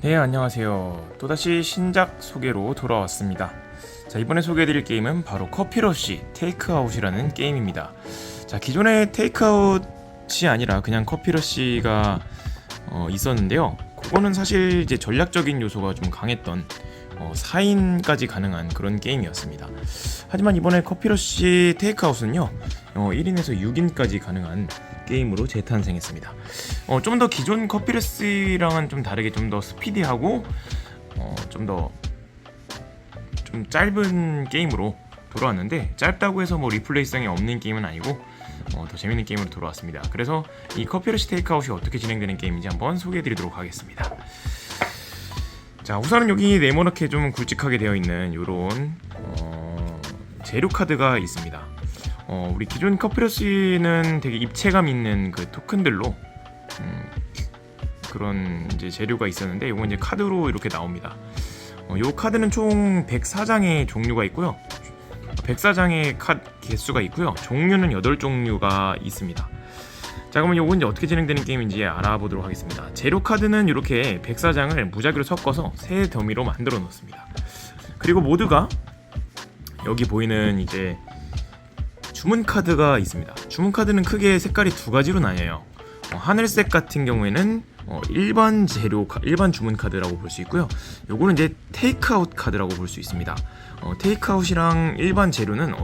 네, 안녕하세요. 또다시 신작 소개로 돌아왔습니다. 자, 이번에 소개해드릴 게임은 바로 커피러쉬 테이크아웃이라는 게임입니다. 자, 기존의 테이크아웃이 아니라 그냥 커피러쉬가 있었는데요. 그거는 사실 이제 전략적인 요소가 좀 강했던 4인까지 가능한 그런 게임이었습니다. 하지만 이번에 커피러쉬 테이크아웃은요 1인에서 6인까지 가능한 게임으로 재탄생했습니다. 좀 더 기존 커피러쉬랑은 좀 다르게 좀 더 스피디하고 좀 짧은 게임으로 돌아왔는데, 짧다고 해서 뭐 리플레이성이 없는 게임은 아니고 더 재밌는 게임으로 돌아왔습니다. 그래서 이 커피러쉬 테이크아웃이 어떻게 진행되는 게임인지 한번 소개해드리도록 하겠습니다. 자, 우선은 여기 네모나게 좀 굵직하게 되어 있는 요런 재료 카드가 있습니다. 우리 기존 커피러쉬는 되게 입체감 있는 그 토큰들로 그런 이제 재료가 있었는데, 요건 이제 카드로 이렇게 나옵니다. 요 카드는 총 104장의 종류가 있고요. 104장의 카드 개수가 있고요. 종류는 8종류가 있습니다. 자, 그러면 요건 이제 어떻게 진행되는 게임인지 알아보도록 하겠습니다. 재료 카드는 이렇게 104장을 무작위로 섞어서 세 더미로 만들어 놓습니다. 그리고 모두가 여기 보이는 이제 주문 카드가 있습니다. 주문 카드는 크게 색깔이 두 가지로 나뉘어요. 하늘색 같은 경우에는 일반 주문 카드라고 볼 수 있고요. 요거는 이제 테이크아웃 카드라고 볼 수 있습니다. 테이크아웃이랑 일반 재료는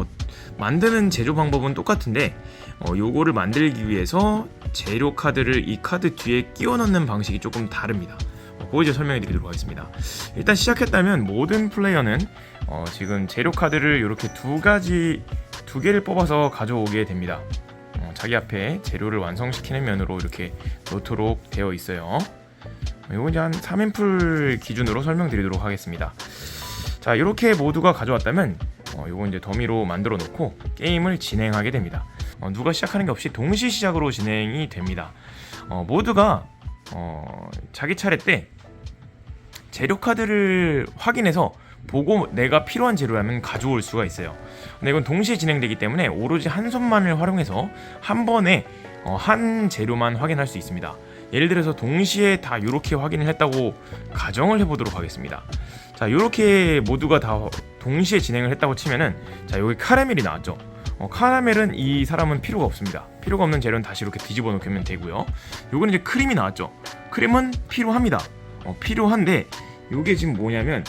만드는 제조 방법은 똑같은데 요거를 만들기 위해서 재료 카드를 이 카드 뒤에 끼워 넣는 방식이 조금 다릅니다. 그거 이제 설명해 드리도록 하겠습니다. 일단 시작했다면 모든 플레이어는 지금 재료 카드를 이렇게 두 개를 뽑아서 가져오게 됩니다. 자기 앞에 재료를 완성시키는 면으로 이렇게 놓도록 되어 있어요. 이건 이제 한 3인풀 기준으로 설명드리도록 하겠습니다. 자, 이렇게 모두가 가져왔다면 이건 이제 더미로 만들어 놓고 게임을 진행하게 됩니다. 누가 시작하는 게 없이 동시 시작으로 진행이 됩니다. 모두가 자기 차례 때 재료 카드를 확인해서 보고 내가 필요한 재료라면 가져올 수가 있어요. 근데 이건 동시에 진행되기 때문에 오로지 한 손만을 활용해서 한 번에 한 재료만 확인할 수 있습니다. 예를 들어서 동시에 다 이렇게 확인을 했다고 가정을 해보도록 하겠습니다. 자, 이렇게 모두가 다 동시에 진행을 했다고 치면은, 자, 여기 카라멜이 나왔죠. 카라멜은 이 사람은 필요가 없습니다. 필요가 없는 재료는 다시 이렇게 뒤집어 놓으면 되고요. 요거는 이제 크림이 나왔죠. 크림은 필요합니다. 필요한데 요게 지금 뭐냐면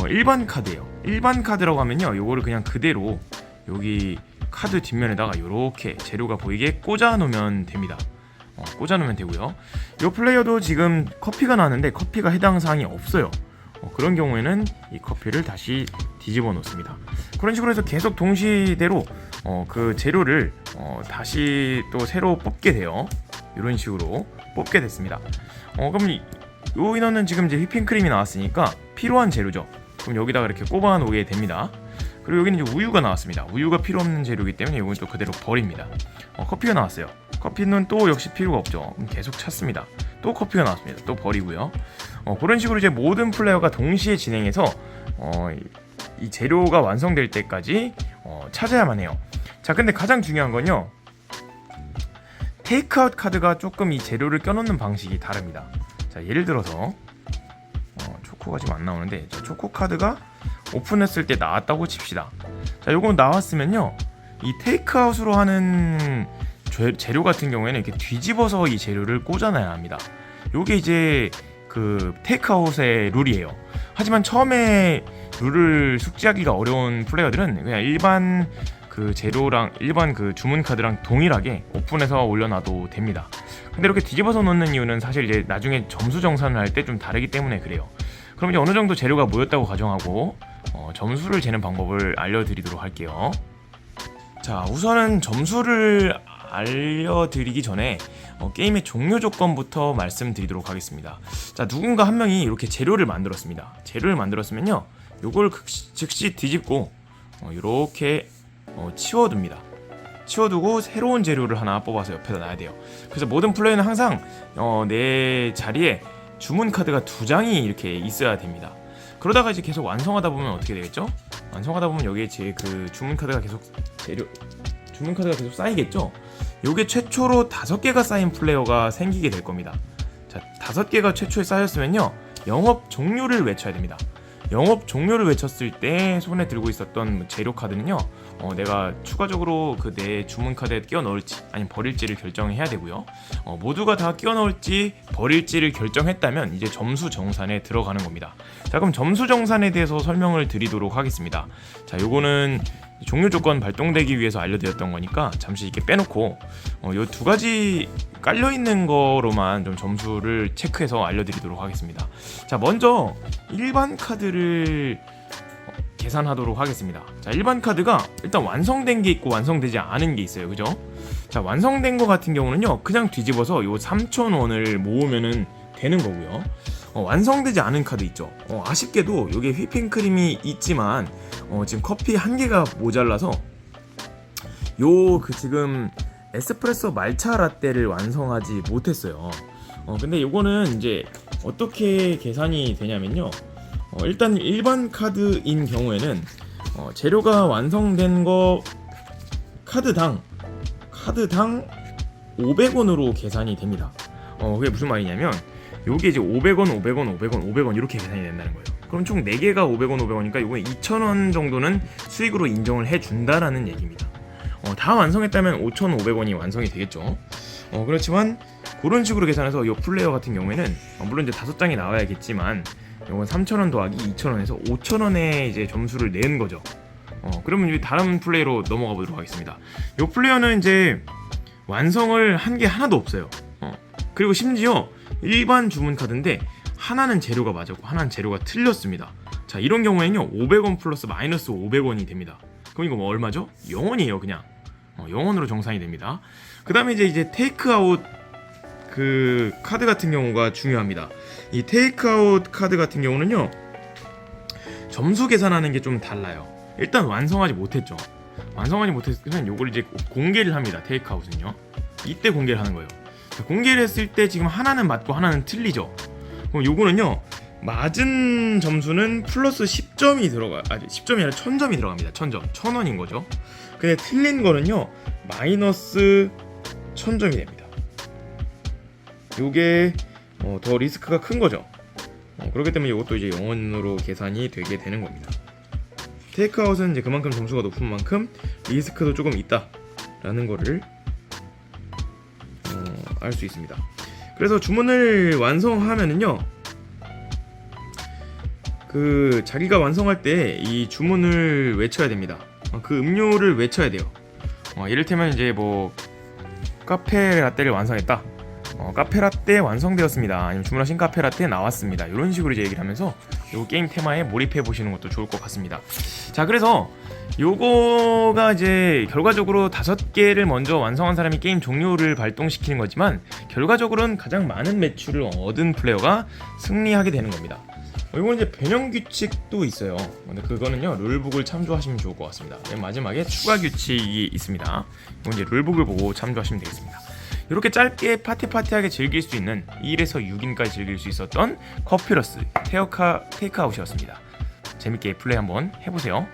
일반 카드예요. 일반 카드라고 하면요, 요거를 그냥 그대로 여기 카드 뒷면에다가 이렇게 재료가 보이게 꽂아 놓으면 됩니다. 꽂아 놓으면 되고요. 요 플레이어도 지금 커피가 나왔는데 커피가 해당 사항이 없어요. 그런 경우에는 이 커피를 다시 뒤집어 놓습니다. 그런 식으로 해서 계속 동시대로 그 재료를 다시 또 새로 뽑게 돼요. 이런 식으로 뽑게 됐습니다. 그럼 요 인원은 지금 이제 휘핑크림이 나왔으니까 필요한 재료죠. 그럼 여기다가 이렇게 꼽아 놓게 됩니다. 그리고 여기는 이제 우유가 나왔습니다. 우유가 필요 없는 재료이기 때문에 이건 또 그대로 버립니다. 커피가 나왔어요. 커피는 또 역시 필요가 없죠. 그럼 계속 찾습니다. 또 커피가 나왔습니다. 또 버리고요. 그런 식으로 이제 모든 플레이어가 동시에 진행해서 이 재료가 완성될 때까지 찾아야만 해요. 자, 근데 가장 중요한 건요, 테이크아웃 카드가 조금 이 재료를 껴놓는 방식이 다릅니다. 자, 예를 들어서 초코가 지금 안 나오는데, 초코 카드가 오픈했을 때 나왔다고 칩시다. 자, 요거 나왔으면요, 이 테이크아웃으로 하는 재료 같은 경우에는 이렇게 뒤집어서 이 재료를 꽂아놔야 합니다. 요게 이제 그 테이크아웃의 룰이에요. 하지만 처음에 룰을 숙지하기가 어려운 플레이어들은 그냥 일반 그 재료랑 일반 그 주문 카드랑 동일하게 오픈해서 올려놔도 됩니다. 근데 이렇게 뒤집어서 놓는 이유는 사실 이제 나중에 점수 정산을 할 때 좀 다르기 때문에 그래요. 그럼 이제 어느 정도 재료가 모였다고 가정하고 점수를 재는 방법을 알려드리도록 할게요. 자, 우선은 점수를 알려드리기 전에 게임의 종료 조건부터 말씀드리도록 하겠습니다. 자, 누군가 한 명이 이렇게 재료를 만들었습니다. 재료를 만들었으면요, 요걸 즉시 뒤집고 이렇게 치워둡니다. 치워두고 새로운 재료를 하나 뽑아서 옆에다 놔야 돼요. 그래서 모든 플레이는 항상 내 자리에 주문 카드가 2장이 이렇게 있어야 됩니다. 그러다가 이제 계속 완성하다 보면 어떻게 되겠죠? 완성하다 보면 여기에 제 그 주문 카드가 계속 쌓이겠죠? 요게 최초로 5개가 쌓인 플레이어가 생기게 될 겁니다. 자, 5개가 최초에 쌓였으면요, 영업 종료를 외쳐야 됩니다. 영업 종료를 외쳤을 때 손에 들고 있었던 재료 카드는요, 내가 추가적으로 그 내 주문 카드에 끼워 넣을지 아니면 버릴지를 결정해야 되고요. 모두가 다 끼워 넣을지 버릴지를 결정했다면 이제 점수 정산에 들어가는 겁니다. 자, 그럼 점수 정산에 대해서 설명을 드리도록 하겠습니다. 자, 요거는 종료 조건 발동되기 위해서 알려드렸던 거니까 잠시 이렇게 빼놓고 요 두 가지 깔려 있는 거로만 좀 점수를 체크해서 알려드리도록 하겠습니다. 자, 먼저 일반 카드를 계산하도록 하겠습니다. 자, 일반 카드가 일단 완성된 게 있고 완성되지 않은 게 있어요, 그죠? 자, 완성된 거 같은 경우는요, 그냥 뒤집어서 요 3,000원을 모으면은 되는 거고요. 완성되지 않은 카드 있죠. 아쉽게도 요게 휘핑크림이 있지만 지금 커피 한 개가 모자라서 요 지금 에스프레소 말차 라떼를 완성하지 못했어요. 근데 요거는 이제 어떻게 계산이 되냐면요, 일단 일반 카드인 경우에는 재료가 완성된 거 카드당 500원으로 계산이 됩니다. 그게 무슨 말이냐면 요게 이제 500원, 500원, 500원, 500원 이렇게 계산이 된다는 거예요. 그럼 총 4개가 500원, 500원이니까 요거 2,000원 정도는 수익으로 인정을 해준다라는 얘기입니다. 다 완성했다면 5,500원이 완성이 되겠죠. 그렇지만 그런 식으로 계산해서 이 플레이어 같은 경우에는 물론 이제 5장이 나와야겠지만 이건 3,000원 더하기 2,000원에서 5,000원의 이제 점수를 낸 거죠. 그러면 이제 다른 플레이로 넘어가 보도록 하겠습니다. 이 플레이어는 이제 완성을 한 게 하나도 없어요. 그리고 심지어 일반 주문 카드인데 하나는 재료가 맞았고 하나는 재료가 틀렸습니다. 자, 이런 경우에는요 500원 플러스 마이너스 500원이 됩니다. 그럼 이거 뭐 얼마죠? 0원이에요. 그냥 0원으로 정산이 됩니다. 그 다음에 이제 테이크아웃 그 카드 같은 경우가 중요합니다. 이 테이크아웃 카드 같은 경우는요 점수 계산하는 게 좀 달라요. 일단 완성하지 못했죠. 완성하지 못했으면 요걸 이제 공개를 합니다. 테이크아웃은요 이때 공개를 하는 거예요. 공개를 했을 때 지금 하나는 맞고 하나는 틀리죠. 그럼 요거는요 맞은 점수는 플러스 10점이 들어가, 10점이 아니라 1000점이 들어갑니다. 1000점, 1000원인 거죠. 근데 틀린 거는요 마이너스 1000점이 됩니다. 요게 더 리스크가 큰 거죠. 그렇기 때문에 이것도 이제 0원으로 계산이 되게 되는 겁니다. 테이크아웃은 이제 그만큼 점수가 높은 만큼 리스크도 조금 있다라는 거를 알 수 있습니다. 그래서 주문을 완성하면은요 그 자기가 완성할 때 이 주문을 외쳐야 됩니다. 그 음료를 외쳐야 돼요. 이를테면 이제 뭐 카페 라떼를 완성했다, 카페 라떼 완성되었습니다, 아니면 주문하신 카페 라떼 나왔습니다, 이런 식으로 이제 얘기를 하면서 요 게임 테마에 몰입해 보시는 것도 좋을 것 같습니다. 자, 그래서 요거가 이제 결과적으로 5개를 먼저 완성한 사람이 게임 종료를 발동시키는 거지만 결과적으로는 가장 많은 매출을 얻은 플레이어가 승리하게 되는 겁니다. 이건 이제 변형 규칙도 있어요. 근데 그거는요 룰북을 참조하시면 좋을 것 같습니다. 맨 마지막에 추가 규칙이 있습니다. 이건 이제 룰북을 보고 참조하시면 되겠습니다. 이렇게 짧게 파티하게 즐길 수 있는 1에서 6인까지 즐길 수 있었던 커피러스 테이크아웃이었습니다. 재밌게 플레이 한번 해보세요.